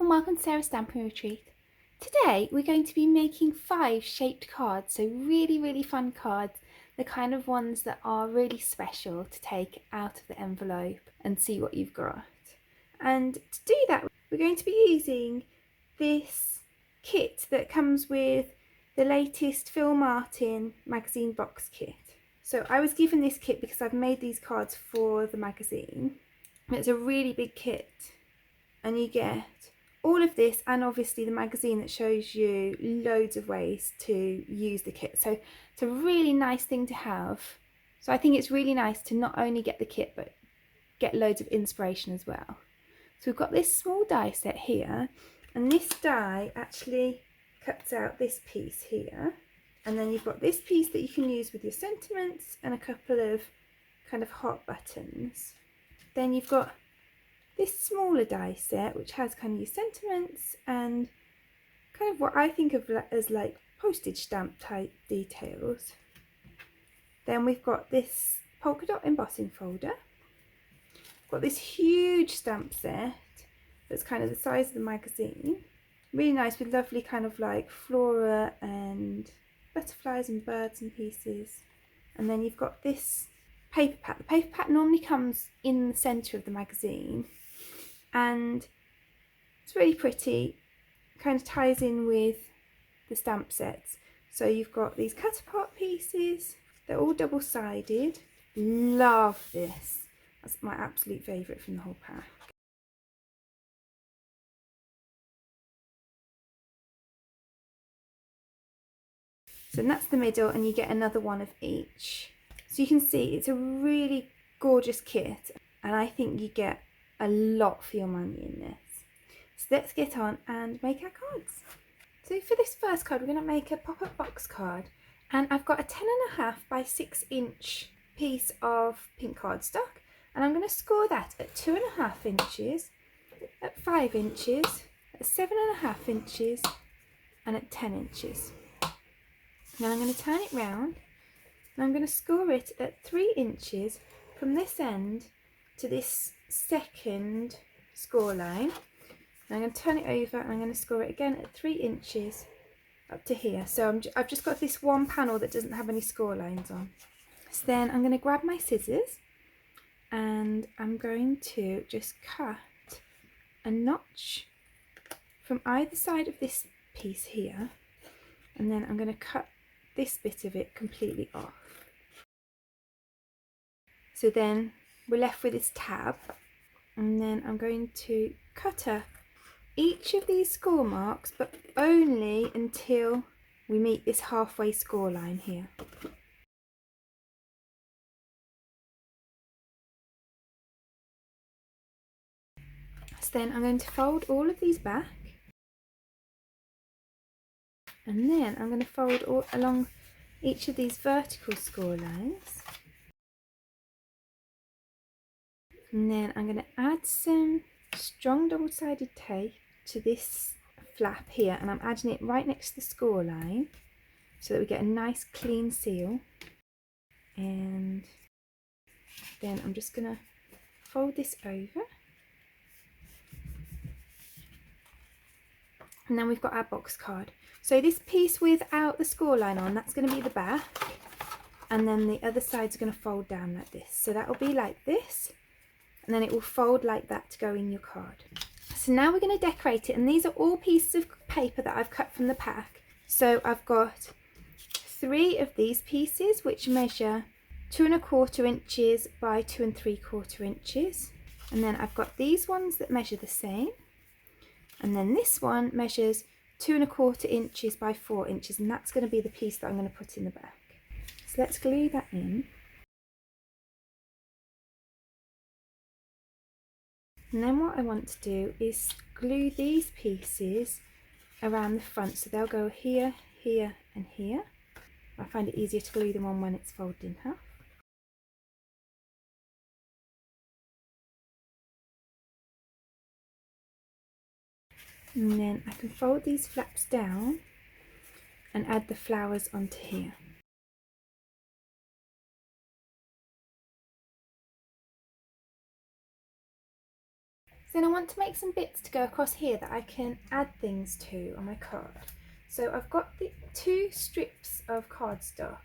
and welcome to Sarah's Stampin' Retreat. Today we're going to be making 5 shaped cards, so really fun cards, the kind of ones that are really special to take out of the envelope and see what you've got. And to do that we're going to be using this kit that comes with the latest Phill Martin magazine box kit. So I was given this kit because I've made these cards for the magazine. It's a really big kit. And you get all of this and obviously the magazine that shows you loads of ways to use the kit. So it's a really nice thing to have. So I think it's really nice to not only get the kit but get loads of inspiration as well. So we've got this small die set here, and this die actually cuts out this piece here. And then you've got this piece that you can use with your sentiments and a couple of kind of heart buttons. Then you've got this smaller die set which has kind of your sentiments and kind of what I think of as like postage stamp type details. Then we've got this polka dot embossing folder. Got this huge stamp set that's kind of the size of the magazine. Really nice with lovely kind of like flora and butterflies and birds and pieces. And then you've got this paper pack. The paper pack normally comes in the centre of the magazine. And it's really pretty, kind of ties in with the stamp sets. So you've got these cut apart pieces, they're all double-sided. Love this, that's my absolute favourite from the whole pack. So that's the middle, and you get another one of each. So you can see it's a really gorgeous kit, and I think you get a lot for your money in this. So let's get on and make our cards. So for this first card we're going to make a pop-up box card, and I've got a 10.5 by 6 inch piece of pink cardstock, and I'm going to score that at 2.5 inches, at 5 inches, at 7.5 inches and at 10 inches. Now I'm going to turn it round and I'm going to score it at 3 inches from this end to this second score line. And I'm going to turn it over and I'm going to score it again at 3 inches up to here. So I've just got this one panel that doesn't have any score lines on. So then I'm going to grab my scissors and I'm going to just cut a notch from either side of this piece here, and then I'm going to cut this bit of it completely off. So then we're left with this tab, and then I'm going to cut up each of these score marks, but only until we meet this halfway score line here. So then I'm going to fold all of these back, and then I'm going to fold all along each of these vertical score lines. And then I'm going to add some strong double-sided tape to this flap here, and I'm adding it right next to the score line so that we get a nice clean seal. And then I'm just going to fold this over, and then we've got our box card. So this piece without the score line on, that's going to be the back, and then the other side's going to fold down like this. So that will be like this, and then it will fold like that to go in your card. So now we're going to decorate it, and these are all pieces of paper that I've cut from the pack. So I've got 3 of these pieces which measure 2.25 inches by 2.75 inches, and then I've got these ones that measure the same, and then this one measures 2.25 inches by 4 inches, and that's going to be the piece that I'm going to put in the back. So let's glue that in. And then what I want to do is glue these pieces around the front, so they'll go here, here and here. I find it easier to glue them on when it's folded in half. And then I can fold these flaps down and add the flowers onto here. Then I want to make some bits to go across here that I can add things to on my card. So I've got the 2 strips of cardstock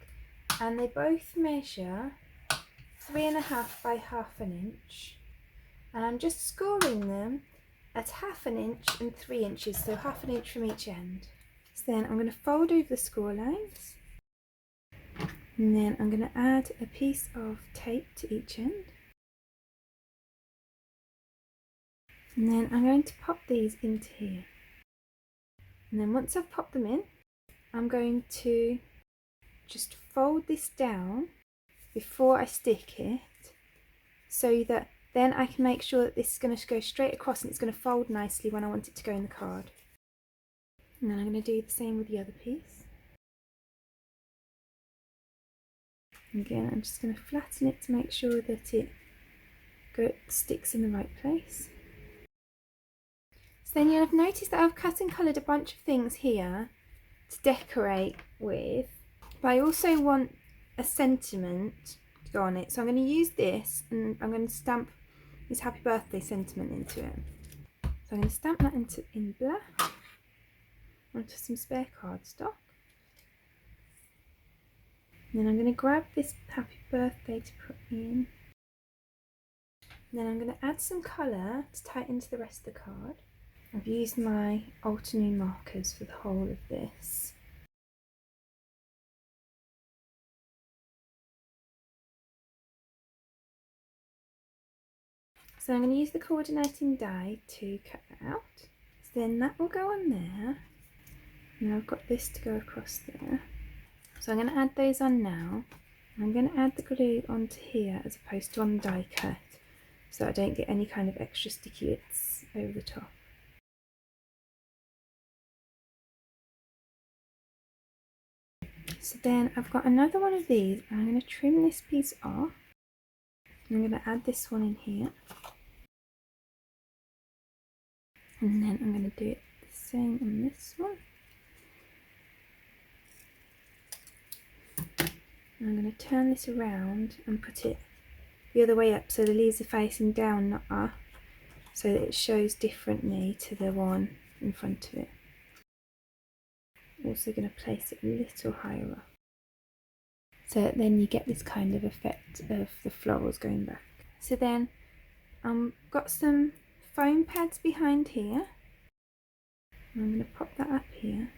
and they both measure 3.5 by 1/2 inch. And I'm just scoring them at 1/2 inch and 3 inches, so 1/2 inch from each end. So then I'm going to fold over the score lines. And then I'm going to add a piece of tape to each end. And then I'm going to pop these into here. And then once I've popped them in, I'm going to just fold this down before I stick it, so that then I can make sure that this is going to go straight across and it's going to fold nicely when I want it to go in the card. And then I'm going to do the same with the other piece. Again, I'm just going to flatten it to make sure that it sticks in the right place. So then you'll have noticed that I've cut and coloured a bunch of things here to decorate with, but I also want a sentiment to go on it. So I'm going to use this and I'm going to stamp this happy birthday sentiment into it. So I'm going to stamp that in black onto some spare cardstock. And then I'm going to grab this happy birthday to put in. And then I'm going to add some colour to tie it into the rest of the card. I've used my Ultimoo markers for the whole of this. So I'm going to use the coordinating die to cut that out. So then that will go on there. Now I've got this to go across there. So I'm going to add those on now. I'm going to add the glue onto here as opposed to on the die cut, so I don't get any kind of extra sticky bits over the top. So then I've got another one of these, and I'm going to trim this piece off. I'm going to add this one in here. And then I'm going to do it the same on this one. And I'm going to turn this around and put it the other way up so the leaves are facing down, not up, so that it shows differently to the one in front of it. I'm also going to place it a little higher up, so that then you get this kind of effect of the florals going back. So then I've got some foam pads behind here. I'm going to pop that up here.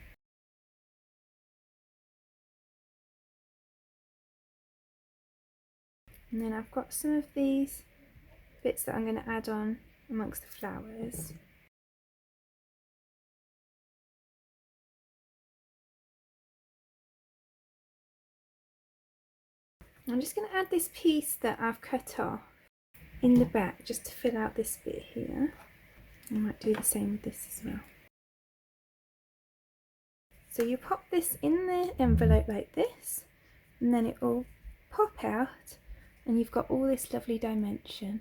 And then I've got some of these bits that I'm going to add on amongst the flowers. I'm just going to add this piece that I've cut off in the back just to fill out this bit here. I might do the same with this as well. So you pop this in the envelope like this, and then it will pop out and you've got all this lovely dimension.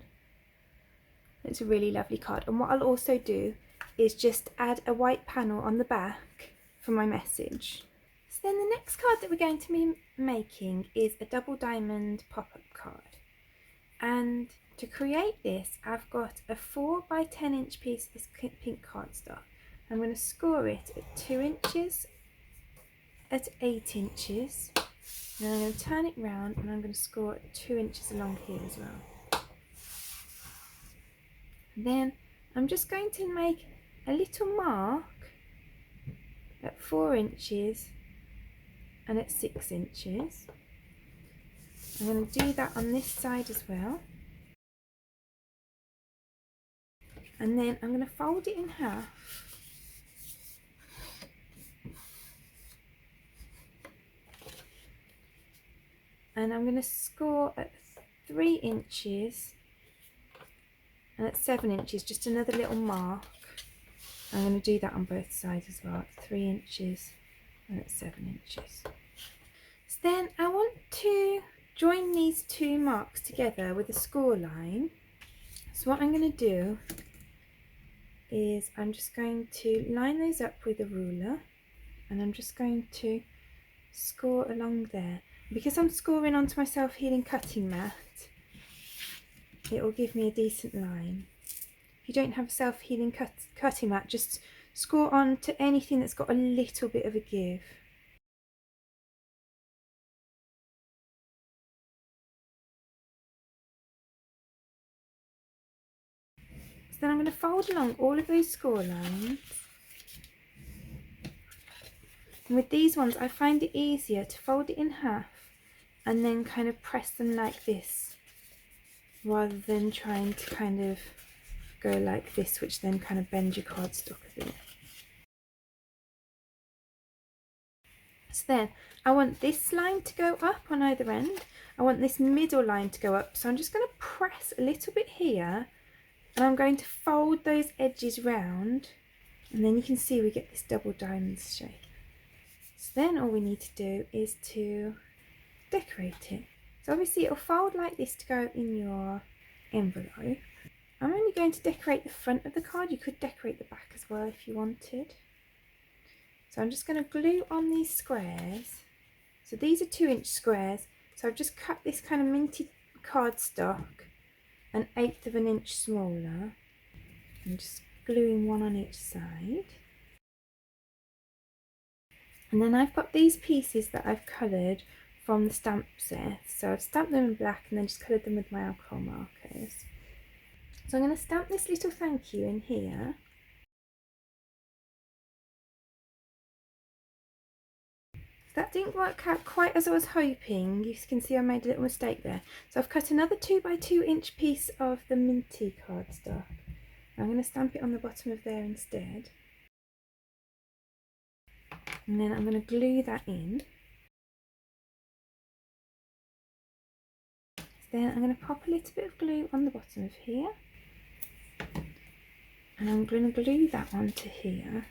It's a really lovely card. And what I'll also do is just add a white panel on the back for my message. So then the next card that we're going to be making is a double diamond pop-up card. And to create this, I've got a 4 by 10 inch piece of this pink cardstock. I'm going to score it at 2 inches at 8 inches. And I'm going to turn it round and I'm going to score it 2 inches along here as well. Then I'm just going to make a little mark at 4 inches and at 6 inches. I'm going to do that on this side as well. And then I'm going to fold it in half. And I'm going to score at 3 inches and at 7 inches, just another little mark. I'm going to do that on both sides as well, at 3 inches and at 7 inches. So then I want to join these two marks together with a score line. So what I'm going to do is I'm just going to line those up with a ruler, and I'm just going to score along there. Because I'm scoring onto my self-healing cutting mat, it will give me a decent line. if you don't have a self-healing cutting mat, just score on to anything that's got a little bit of a give. So then I'm going to fold along all of those score lines. And with these ones, I find it easier to fold it in half and then kind of press them like this, rather than trying to kind of go like this, which then kind of bends your cardstock a bit. So then I want this line to go up on either end. I want this middle line to go up. So I'm just going to press a little bit here, and I'm going to fold those edges round, and then you can see we get this double diamond shape. So then all we need to do is to decorate it. So obviously it'll fold like this to go in your envelope. I'm only going to decorate the front of the card. You could decorate the back as well if you wanted. So I'm just going to glue on these squares. So these are 2-inch squares. So I've just cut this kind of minty cardstock 1/8 of an inch smaller. I'm just gluing one on each side. And then I've got these pieces that I've coloured from the stamp set. So I've stamped them in black and then just coloured them with my alcohol markers. So I'm going to stamp this little thank you in here. That didn't work out quite as I was hoping. You can see I made a little mistake there. So I've cut another 2x2 inch piece of the minty cardstock. I'm going to stamp it on the bottom of there instead. And then I'm going to glue that in. Then I'm going to pop a little bit of glue on the bottom of here. And I'm going to glue that onto here.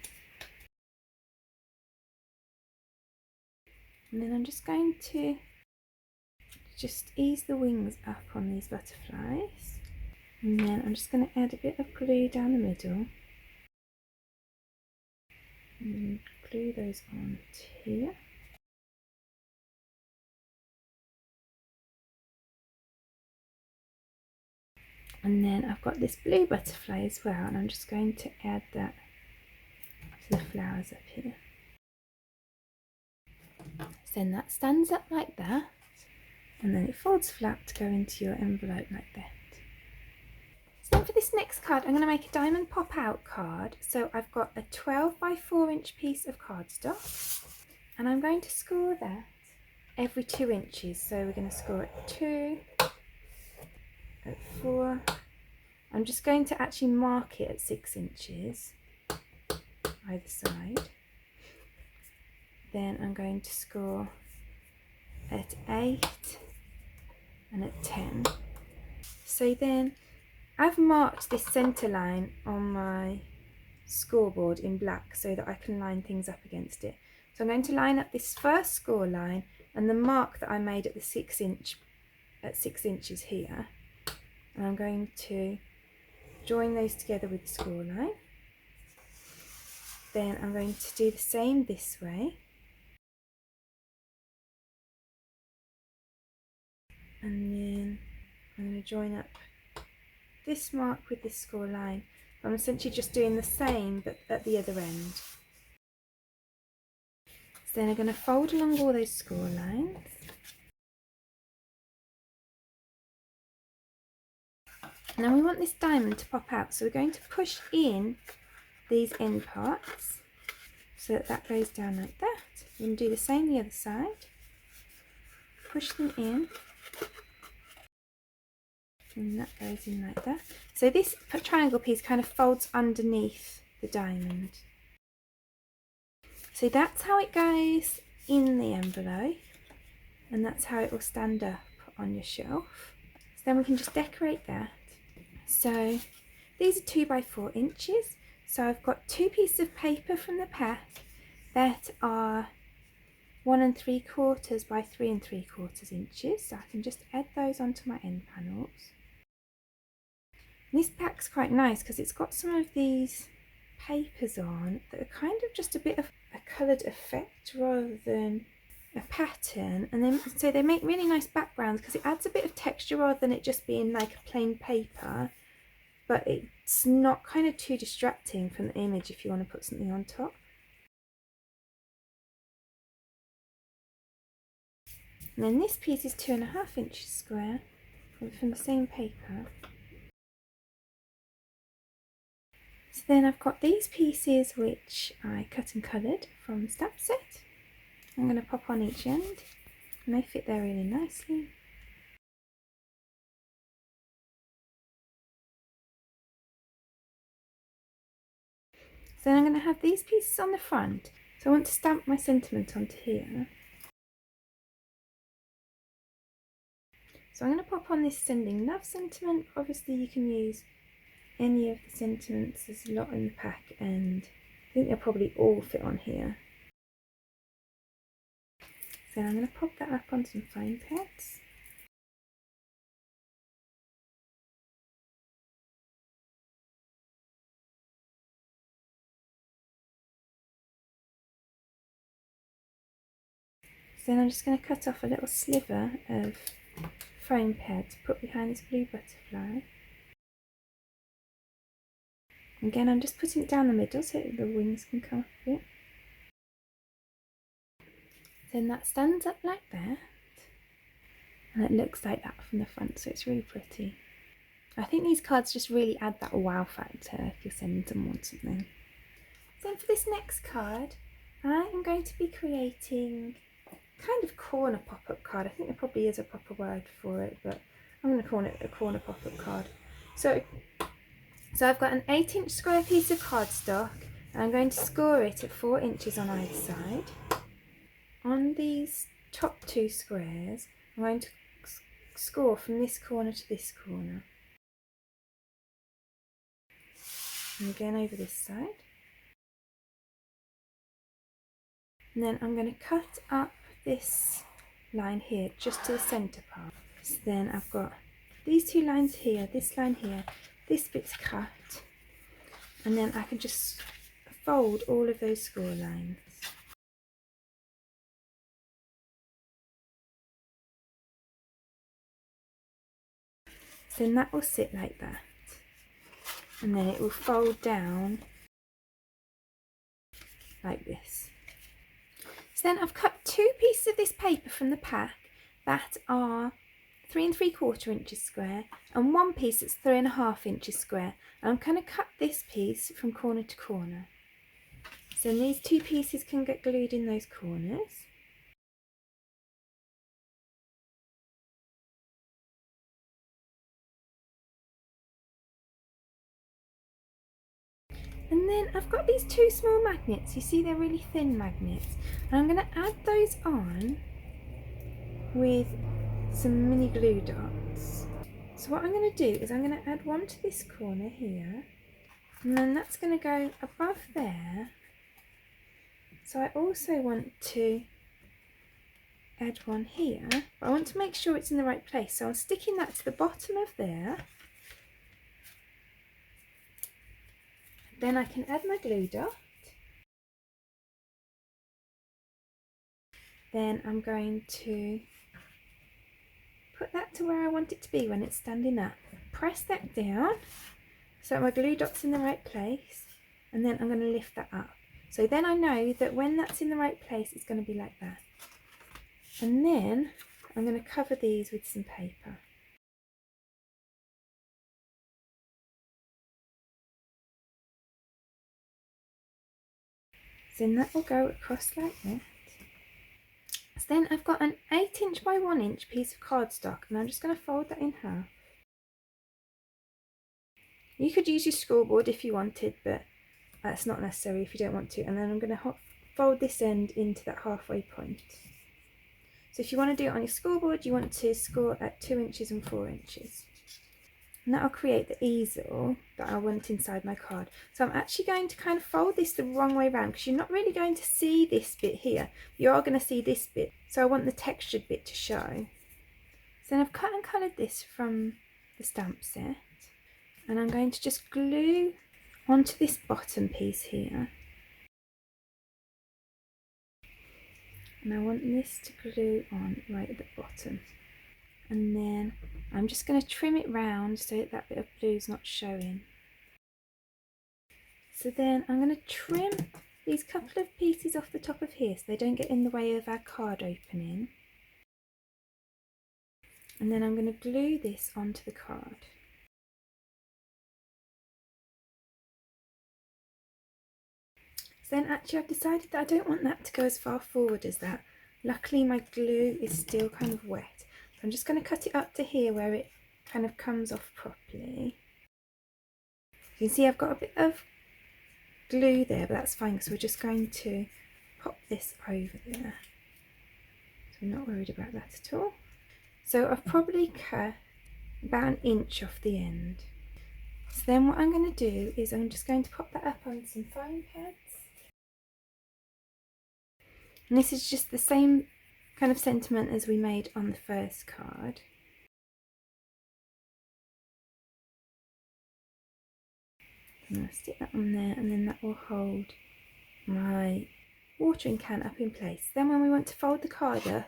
And then I'm just going to just ease the wings up on these butterflies. And then I'm just going to add a bit of glue down the middle. And glue those on here. And then I've got this blue butterfly as well, and I'm just going to add that to the flowers up here. So then that stands up like that, and then it folds flat to go into your envelope like that. So then for this next card, I'm going to make a diamond pop out card. So I've got a 12x4 piece of cardstock, and I'm going to score that every 2 inches. So we're going to score at 2, at 4. I'm just going to actually mark it at 6 inches either side. Then I'm going to score at 8 and at 10. So then I've marked this centre line on my scoreboard in black so that I can line things up against it. So I'm going to line up this first score line and the mark that I made at the 6 inches here. And I'm going to join those together with the score line. Then I'm going to do the same this way. And then I'm going to join up this mark with this score line. I'm essentially just doing the same but at the other end. So then I'm going to fold along all those score lines. Now we want this diamond to pop out, so we're going to push in these end parts so that that goes down like that. We're going to do the same the other side. Push them in. And that goes in like that. So this triangle piece kind of folds underneath the diamond. So that's how it goes in the envelope, and that's how it will stand up on your shelf. So then we can just decorate that. So these are 2x4 inches. So I've got 2 pieces of paper from the pack that are 1 3/4 by 3 3/4 inches. So I can just add those onto my end panels. And this pack's quite nice because it's got some of these papers on that are kind of just a bit of a coloured effect rather than a pattern, and then so they make really nice backgrounds because it adds a bit of texture rather than it just being like a plain paper. but it's not kind of too distracting from the image if you want to put something on top. And then this piece is 2.5 inches square from the same paper. So then I've got these pieces which I cut and coloured from the stamp set. I'm going to pop on each end and they fit there really nicely. So then I'm going to have these pieces on the front. So I want to stamp my sentiment onto here. So I'm going to pop on this Sending Love sentiment. Obviously you can use any of the sentiments, there's a lot in the pack and I think they'll probably all fit on here. So I'm going to pop that up on some foam pads. So then I'm just going to cut off a little sliver of foam pad to put behind this blue butterfly. Again, I'm just putting it down the middle so the wings can come up a bit. Then that stands up like that, and it looks like that from the front, so it's really pretty. I think these cards just really add that wow factor if you're sending someone something. Then for this next card, I am going to be creating kind of corner pop-up card. I think there probably is a proper word for it, but I'm going to call it a corner pop-up card. So I've got an 8-inch square piece of cardstock and I'm going to score it at 4 inches on either side. On these top 2 squares, I'm going to score from this corner to this corner. And again over this side. And then I'm going to cut up this line here just to the centre part. So then I've got these 2 lines here, this line here, this bit's cut, and then I can just fold all of those score lines. So then that will sit like that, and then it will fold down like this. So then I've cut 2 pieces of this paper from the pack that are 3 3/4 inches square and 1 piece that's 3.5 inches square. And I'm going to cut this piece from corner to corner. So these 2 pieces can get glued in those corners. And then I've got these 2 small magnets. You see they're really thin magnets. And I'm going to add those on with some mini glue dots. So what I'm going to do is I'm going to add one to this corner here. And then that's going to go above there. So I also want to add one here. But I want to make sure it's in the right place. So I'm sticking that to the bottom of there. Then I can add my glue dot. Then I'm going to put that to where I want it to be when it's standing up. Press that down so my glue dot's in the right place, and then I'm going to lift that up. So then I know that when that's in the right place, it's going to be like that. And then I'm going to cover these with some paper. So then that will go across like that. So then I've got an 8-inch by 1-inch piece of cardstock, and I'm just going to fold that in half. You could use your scoreboard if you wanted, but that's not necessary if you don't want to. And then I'm going to fold this end into that halfway point. So if you want to do it on your scoreboard, you want to score at 2 inches and 4 inches. And that'll create the easel that I want inside my card. So I'm actually going to kind of fold this the wrong way around because you're not really going to see this bit here. You are going to see this bit. So I want the textured bit to show. So then I've cut and coloured this from the stamp set. And I'm going to just glue onto this bottom piece here. And I want this to glue on right at the bottom. And then I'm just going to trim it round so that bit of blue is not showing. So then I'm going to trim these couple of pieces off the top of here so they don't get in the way of our card opening. And then I'm going to glue this onto the card. So then actually I've decided that I don't want that to go as far forward as that. Luckily my glue is still kind of wet. So I'm just going to cut it up to here where it kind of comes off properly. You can see I've got a bit of glue there, but that's fine because we're just going to pop this over there. So I'm not worried about that at all. So I've probably cut about an inch off the end. So then what I'm going to do is I'm just going to pop that up on some foam pads. And this is just the same kind of sentiment as we made on the first card. And I'll stick that on there, and then that will hold my watering can up in place. Then when we want to fold the card up,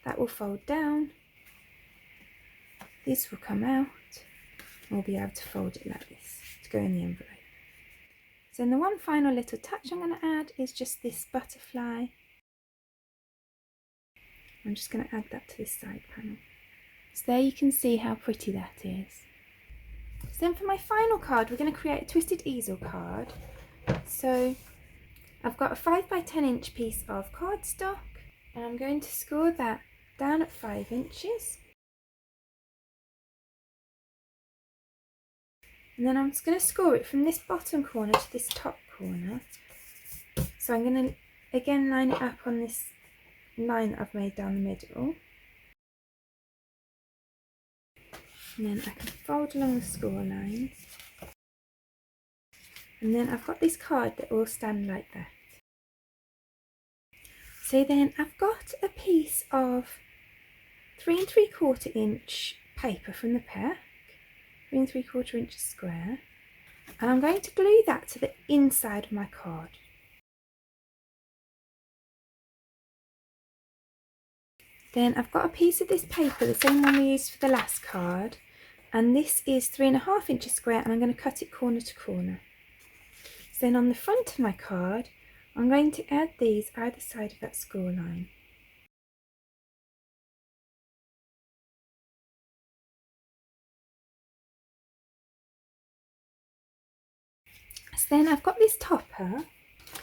that will fold down. This will come out. We'll be able to fold it like this to go in the envelope. So then the one final little touch I'm going to add is just this butterfly. I'm just going to add that to this side panel. So there you can see how pretty that is. So then for my final card, we're going to create a twisted easel card. So I've got a 5 by 10 inch piece of cardstock, and I'm going to score that down at 5 inches. And then I'm just going to score it from this bottom corner to this top corner. So I'm going to again line it up on this line that I've made down the middle. And then I can fold along the score lines. And then I've got this card that will stand like that. So then I've got a piece of 3 3/4 inch paper from the pack, 3 3/4 inches square, and I'm going to glue that to the inside of my card. Then I've got a piece of this paper, the same one we used for the last card, and this is 3 1/2 inches square, and I'm going to cut it corner to corner. So then on the front of my card, I'm going to add these either side of that score line. So then I've got this topper.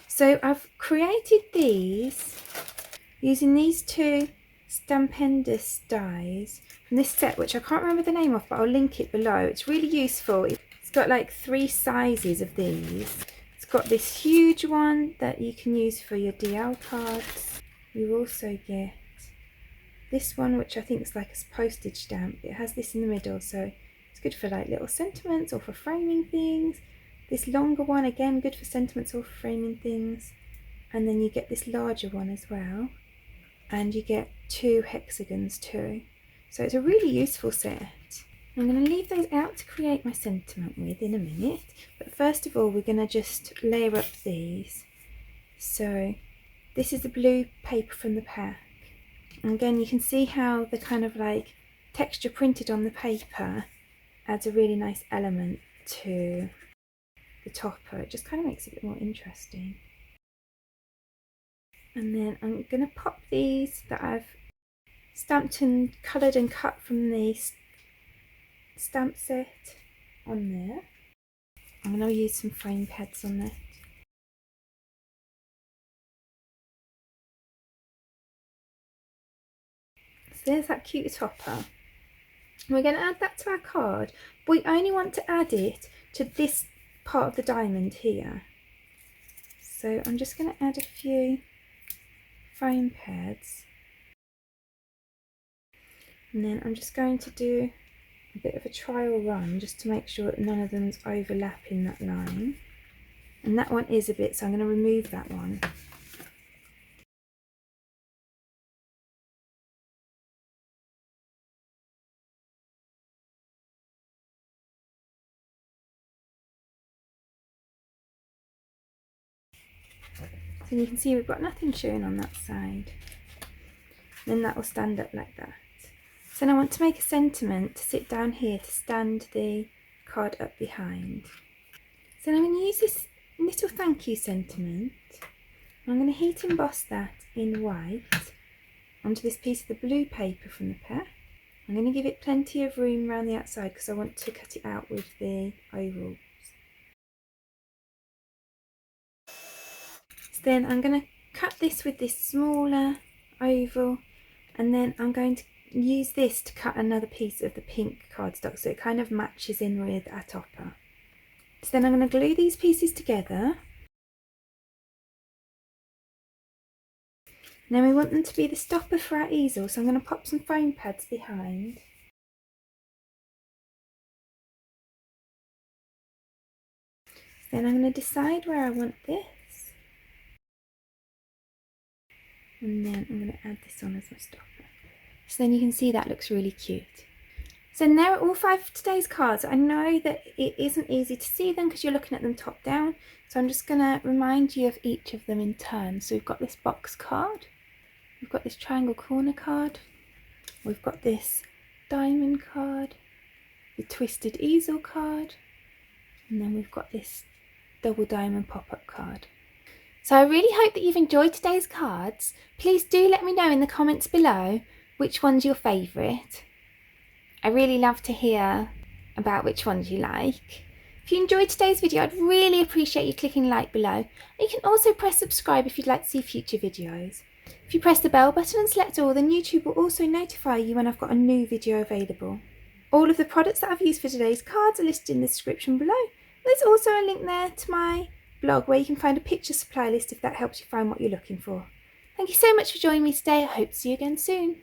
So I've created these using these two Stampendous dies from this set, which I can't remember the name of, but I'll link it below. It's really useful. It's got like 3 sizes of these. It's got this huge one that you can use for your DL cards. You also get this one, which I think is like a postage stamp. It has this in the middle, so it's good for like little sentiments or for framing things. This longer one, again, good for sentiments or for framing things. And then you get this larger one as well. And you get 2 hexagons too. So it's a really useful set. I'm going to leave those out to create my sentiment with in a minute. But first of all, we're going to just layer up these. So this is the blue paper from the pack. And again, you can see how the kind of like texture printed on the paper adds a really nice element to the topper. It just kind of makes it a bit more interesting. And then I'm going to pop these that I've stamped and coloured and cut from the stamp set on there. I'm going to use some frame pads on that. So there's that cute topper. We're going to add that to our card, but we only want to add it to this part of the diamond here. So I'm just going to add a few foam pads, and then I'm just going to do a bit of a trial run just to make sure that none of them's overlapping that line, and that one is a bit, so I'm going to remove that one. So you can see we've got nothing showing on that side. Then that will stand up like that. So now I want to make a sentiment to sit down here to stand the card up behind. So now I'm going to use this little thank you sentiment. I'm going to heat emboss that in white onto this piece of the blue paper from the pack. I'm going to give it plenty of room around the outside because I want to cut it out with the ovals. So then I'm going to cut this with this smaller oval, and then I'm going to use this to cut another piece of the pink cardstock so it kind of matches in with our topper. So then I'm going to glue these pieces together. Now we want them to be the stopper for our easel, so I'm going to pop some foam pads behind. Then I'm going to decide where I want this, and then I'm going to add this on as my stopper. So then you can see that looks really cute. So now all 5 of today's cards. I know that it isn't easy to see them because you're looking at them top down, so I'm just going to remind you of each of them in turn. So we've got this box card, we've got this triangle corner card, we've got this diamond card, the twisted easel card, and then we've got this double diamond pop-up card. So I really hope that you've enjoyed today's cards. Please do let me know in the comments below which one's your favourite. I really love to hear about which ones you like. If you enjoyed today's video, I'd really appreciate you clicking like below. And you can also press subscribe if you'd like to see future videos. If you press the bell button and select all, then YouTube will also notify you when I've got a new video available. All of the products that I've used for today's cards are listed in the description below. There's also a link there to my blog where you can find a picture supply list if that helps you find what you're looking for. Thank you so much for joining me today. I hope to see you again soon.